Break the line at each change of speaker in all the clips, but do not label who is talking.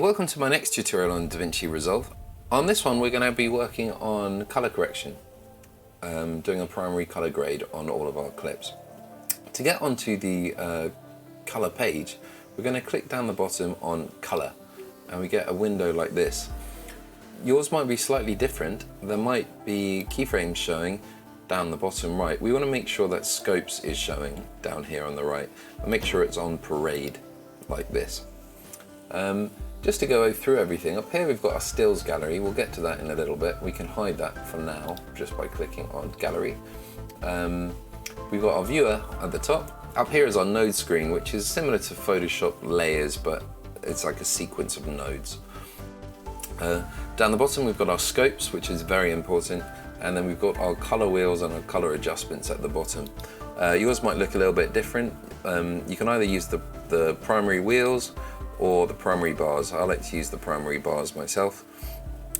Welcome to my next tutorial on DaVinci Resolve. On this one we're going to be working on color correction, doing a primary color grade on all of our clips. To get onto the color page, we're going to click down the bottom on color and we get a window like this. Yours might be slightly different. There might be keyframes showing down the bottom right. We want to make sure that scopes is showing down here on the right and make sure it's on parade like this. Just to go through everything, up here we've got our stills gallery. We'll get to that in a little bit. We can hide that for now just by clicking on gallery. We've got our viewer at the top. Up here is our node screen, which is similar to Photoshop layers, but it's like a sequence of nodes. Down the bottom we've got our scopes, which is very important, and then we've got our color wheels and our color adjustments at the bottom. Yours might look a little bit different. You can either use the primary wheels or the primary bars. I like to use the primary bars myself.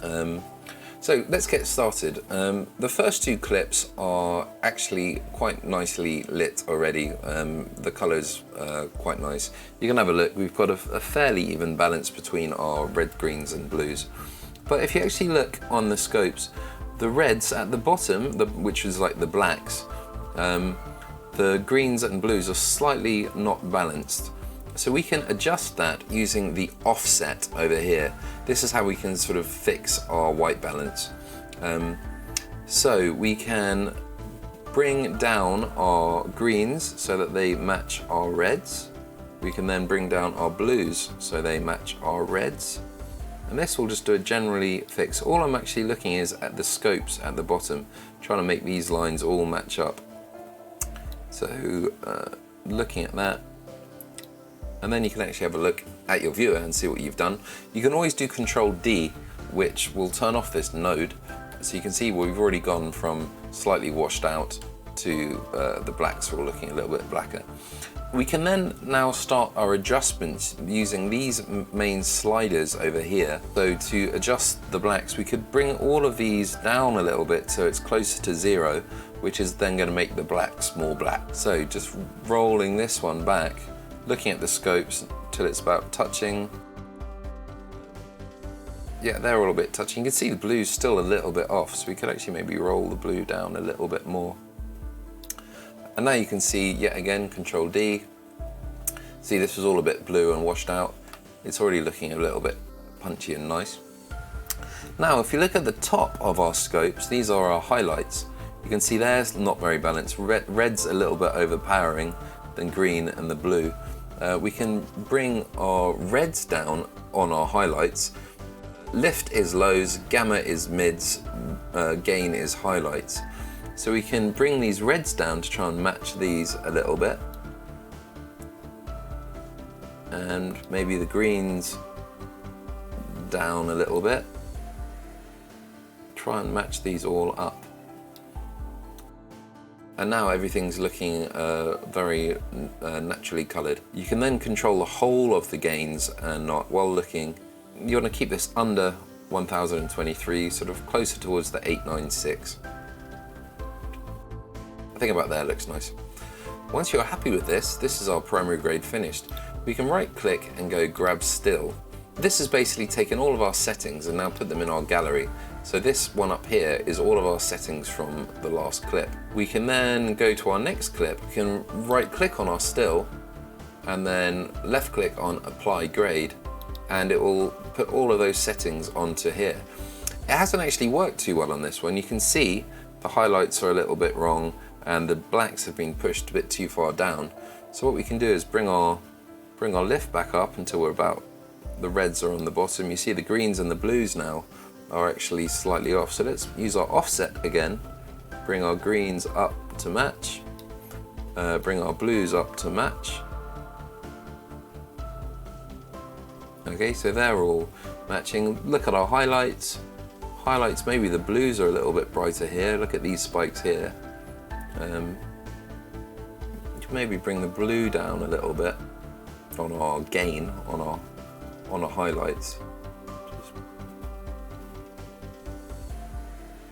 So let's get started. The first two clips are actually quite nicely lit already. The colors are quite nice. You can have a look. We've got a fairly even balance between our red, greens and blues. But if you actually look on the scopes, the reds at the bottom, which is like the blacks, the greens and blues are slightly not balanced. So we can adjust that using the offset over here. This is how we can sort of fix our white balance. So we can bring down our greens so that they match our reds. We can then bring down our blues so they match our reds. And this will just do a generally fix. All I'm actually looking is at the scopes at the bottom, trying to make these lines all match up. So looking at that, and then you can actually have a look at your viewer and see what you've done. You can always do Control D, which will turn off this node. So you can see we've already gone from slightly washed out to the blacks all looking a little bit blacker. We can then now start our adjustments using these main sliders over here. So to adjust the blacks, we could bring all of these down a little bit so it's closer to 0, which is then going to make the blacks more black. So just rolling this one back, looking at the scopes till it's about touching. Yeah, they're all a bit touching. You can see the blue's still a little bit off, so we could actually maybe roll the blue down a little bit more. And now you can see, yet again, Control D. See, this was all a bit blue and washed out. It's already looking a little bit punchy and nice. Now, if you look at the top of our scopes, these are our highlights. You can see there's not very balanced. Red's a little bit overpowering than green and the blue. We can bring our reds down on our highlights. Lift is lows, gamma is mids, gain is highlights. So we can bring these reds down to try and match these a little bit. And maybe the greens down a little bit. Try and match these all up. And now everything's looking very naturally coloured. You can then control the whole of the gains and not while looking. You want to keep this under 1023, sort of closer towards the 896. I think about there looks nice. Once you're happy with this, this is our primary grade finished. We can right click and go grab still. This has basically taken all of our settings and now put them in our gallery. So this one up here is all of our settings from the last clip. We can then go to our next clip. We can right click on our still and then left click on apply grade, and it will put all of those settings onto here. It hasn't actually worked too well on this one. You can see the highlights are a little bit wrong and the blacks have been pushed a bit too far down. So what we can do is bring our lift back up until we're about, the reds are on the bottom. You see the greens and the blues now are actually slightly off. So let's use our offset again, bring our greens up to match, bring our blues up to match. Okay, so they're all matching. Look at our highlights. Highlights, maybe the blues are a little bit brighter here. Look at these spikes here. You can maybe bring the blue down a little bit on our gain, on our highlights. Just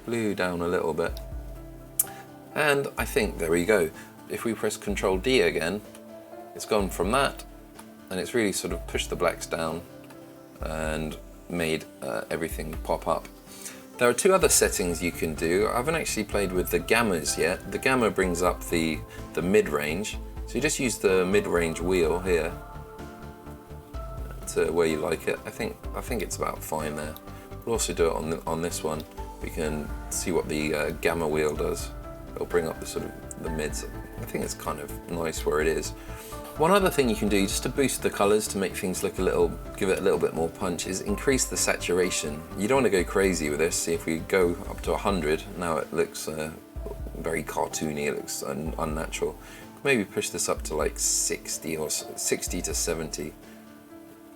blue down a little bit. And I think there we go. If we press Control D again, it's gone from that, and it's really sort of pushed the blacks down and made everything pop up. There are two other settings you can do. I haven't actually played with the gammas yet. The gamma brings up the mid-range. So you just use the mid-range wheel here to where you like it. I think it's about fine there. We'll also do it on this one. We can see what the gamma wheel does. It'll bring up the sort of the mids. I think it's kind of nice where it is. One other thing you can do just to boost the colors, to make things look give it a little bit more punch, is increase the saturation. You don't want to go crazy with this. See, if we go up to 100, now it looks very cartoony, it looks unnatural. Maybe push this up to like 60 or 60 to 70.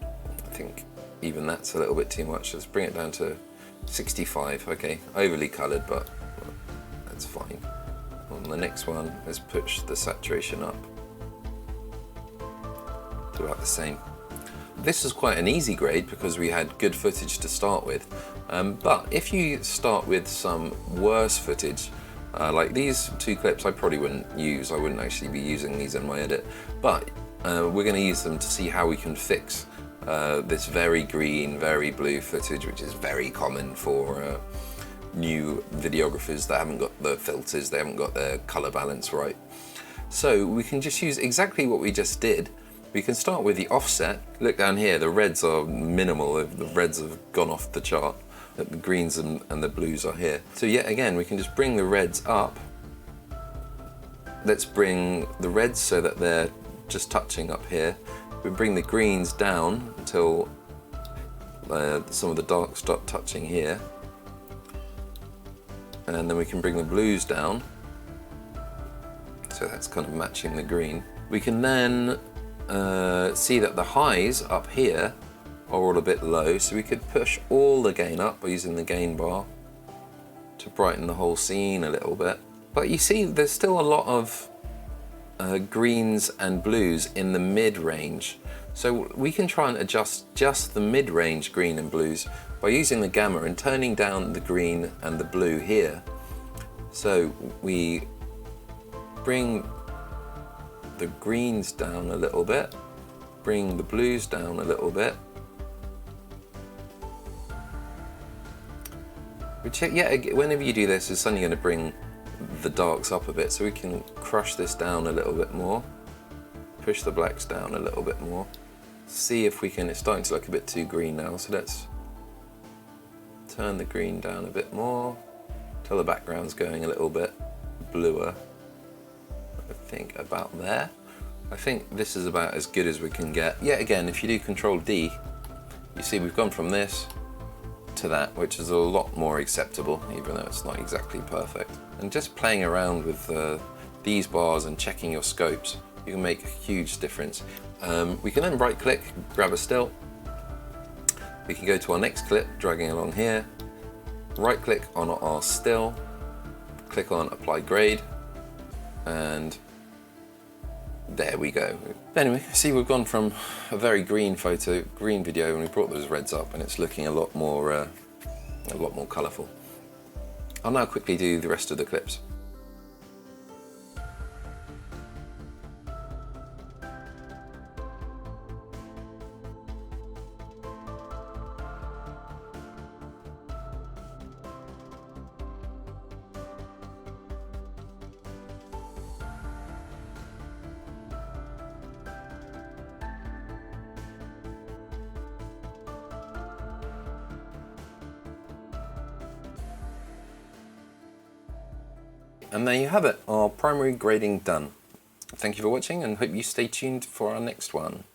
I think even that's a little bit too much. Let's bring it down to 65. Okay, overly colored, but that's fine. On the next one, let's push the saturation up to about the same. This is quite an easy grade because we had good footage to start with, but if you start with some worse footage, like these two clips I probably wouldn't use. I wouldn't actually be using these in my edit, but we're going to use them to see how we can fix this very green, very blue footage, which is very common for new videographers that haven't got the filters, they haven't got their color balance right. So we can just use exactly what we just did. We can start with the offset. Look down here, the reds are minimal. The reds have gone off the chart. The greens and the blues are here. So yet again, we can just bring the reds up. Let's bring the reds so that they're just touching up here. We bring the greens down until some of the darks start touching here. And then we can bring the blues down. So that's kind of matching the green. We can then see that the highs up here are all a bit low, so we could push all the gain up by using the gain bar to brighten the whole scene a little bit. But you see there's still a lot of greens and blues in the mid-range, so we can try and adjust just the mid-range green and blues by using the gamma and turning down the green and the blue here. So we bring the greens down a little bit, bring the blues down a little bit, which, yeah, whenever you do this, it's suddenly going to bring the darks up a bit, so we can crush this down a little bit more, push the blacks down a little bit more, see if we can. It's starting to look a bit too green now, so let's turn the green down a bit more till the background's going a little bit bluer. I think about there. I think this is about as good as we can get. Yet again, if you do Control D, you see we've gone from this to that, which is a lot more acceptable, even though it's not exactly perfect. And just playing around with these bars and checking your scopes, you can make a huge difference. We can then right click, grab a still. We can go to our next clip, dragging along here, right click on our still, click on apply grade, and there we go. Anyway, see, we've gone from a very green video, and we brought those reds up, and it's looking a lot more colourful. I'll now quickly do the rest of the clips. And there you have it, our primary grading done. Thank you for watching, and hope you stay tuned for our next one.